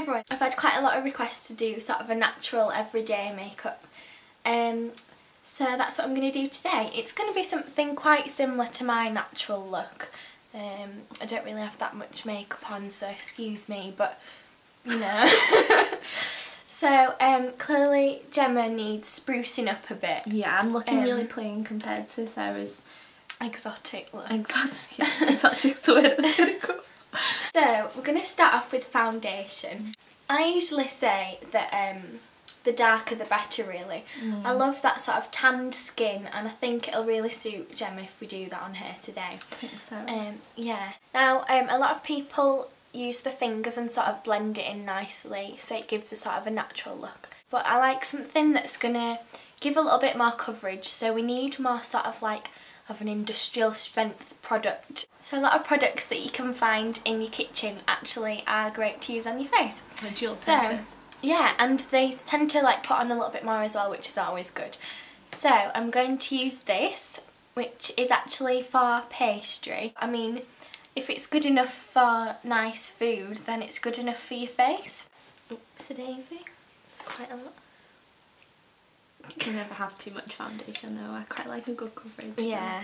everyone. I've had quite a lot of requests to do sort of a natural everyday makeup. So that's what I'm going to do today. It's going to be something quite similar to my natural look. I don't really have that much makeup on, so excuse me, but you know. So clearly Gemma needs sprucing up a bit. Yeah, I'm looking really plain compared to Sarah's exotic look. Exotic's the word I was going to go. So we're going to start off with foundation. I usually say that the darker the better, really. I love that sort of tanned skin, and I think it'll really suit Gemma if we do that on her today. I think so. Yeah. Now, a lot of people use the fingers and sort of blend it in nicely, so it gives a sort of a natural look. But I like something that's going to give a little bit more coverage, so we need more sort of like of an industrial strength product. So a lot of products that you can find in your kitchen actually are great to use on your face. Like dual purpose. Yeah, and they tend to like put on a little bit more as well, which is always good. So I'm going to use this, which is actually for pastry. I mean, if it's good enough for nice food, then it's good enough for your face. Oopsie-daisy. It's quite a lot. You never have too much foundation though. I quite like a good coverage. Yeah.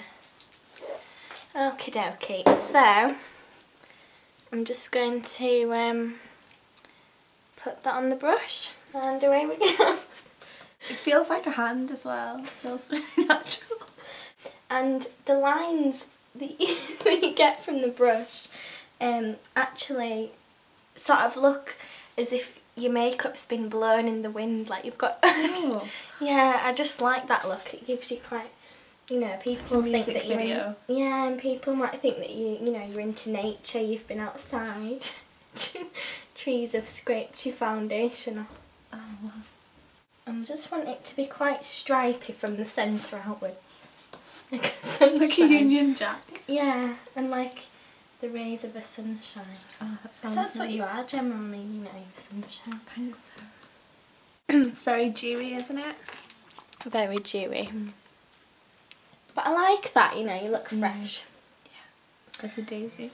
Okie dokie. So I'm just going to put that on the brush and away we go. It feels like a hand as well. It feels really natural. And the lines that you get from the brush actually sort of look as if your makeup's been blown in the wind, like you've got... Oh. Yeah, I just like that look. It gives you quite, you know, people think that you're in, yeah, and people might think that you know, you're into nature, you've been outside. Trees have scraped your foundation off. Oh, wow. I just want it to be quite stripy from the centre outwards. Like a Union Jack. Yeah, and like the rays of a sunshine. Oh, that sounds that's nice. What you are, Gemma. I mean, you know, you're sunshine. I think so. It's very dewy, isn't it? Very dewy. But I like that, you know, you look fresh. Yeah, as a daisy.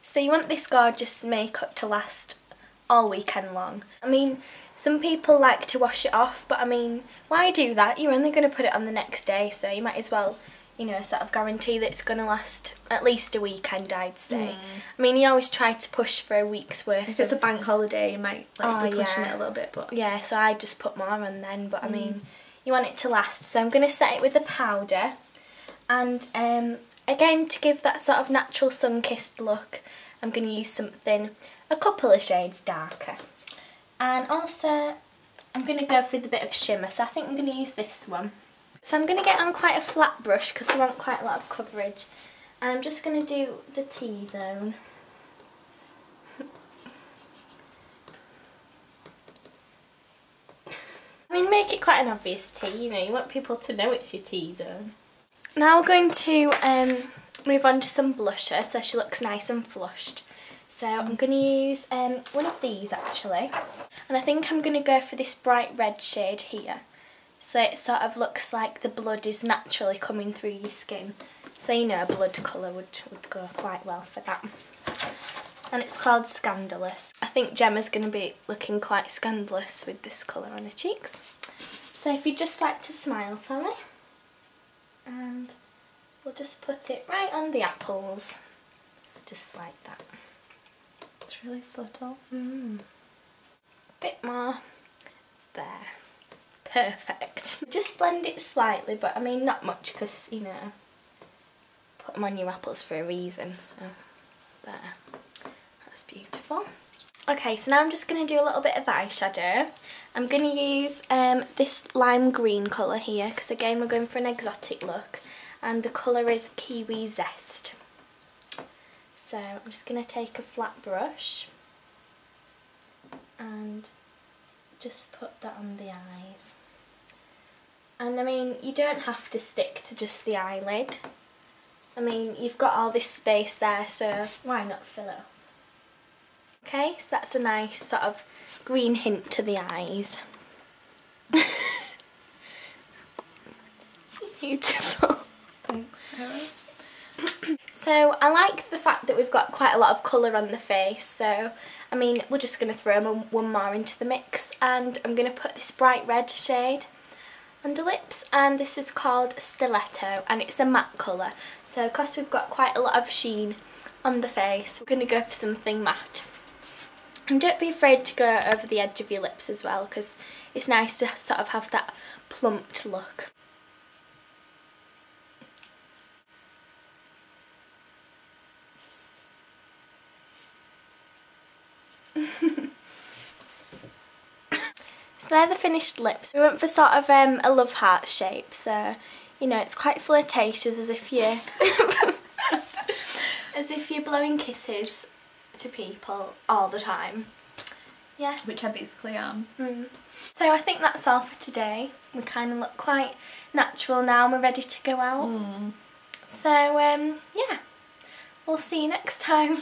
So you want this gorgeous makeup to last all weekend long. I mean, some people like to wash it off, but I mean, why do that? You're only going to put it on the next day, so you might as well, you know, sort of guarantee that it's going to last at least a weekend, I'd say. I mean, you always try to push for a week's worth. If it's a bank holiday, you might like, be pushing it a little bit. But yeah, so I just put more on then, but I mean, you want it to last. So I'm going to set it with a powder, and again, to give that sort of natural sun-kissed look, I'm going to use something a couple of shades darker. And also, I'm going to go with a bit of shimmer, so I think I'm going to use this one. So I'm going to get on quite a flat brush because I want quite a lot of coverage. And I'm just going to do the T-zone. I mean, make it quite an obvious T, you know, you want people to know it's your T-zone. Now we're going to move on to some blusher so she looks nice and flushed. So I'm going to use one of these actually, and I think I'm going to go for this bright red shade here, so it sort of looks like the blood is naturally coming through your skin, so you know a blood colour would go quite well for that. And it's called Scandalous. I think Gemma's going to be looking quite scandalous with this colour on her cheeks. So if you'd just like to smile for me, and we'll just put it right on the apples, just like that. It's really subtle. Bit more there. Perfect. Just blend it slightly, but I mean not much because, you know, put them on your apples for a reason, so there. That's beautiful. Okay, so now I'm just going to do a little bit of eyeshadow. I'm going to use this lime green colour here because again we're going for an exotic look, and the colour is Kiwi Zest. So I'm just going to take a flat brush and just put that on the eyes. And I mean, you don't have to stick to just the eyelid. I mean, you've got all this space there, so why not fill it up? Okay, so that's a nice sort of green hint to the eyes. Beautiful. Thanks, Sarah. So So I like the fact that we've got quite a lot of colour on the face, so I mean we're just going to throw one more into the mix, and I'm going to put this bright red shade on the lips, and this is called Stiletto and it's a matte colour. So because we've got quite a lot of sheen on the face, we're going to go for something matte. And don't be afraid to go over the edge of your lips as well, because it's nice to sort of have that plumped look. So they're the finished lips. We went for sort of a love heart shape, so you know it's quite flirtatious, as if you're as if you're blowing kisses to people all the time. Yeah. Which I basically am. So I think that's all for today. We kind of look quite natural now and we're ready to go out. So yeah, we'll see you next time.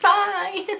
Bye.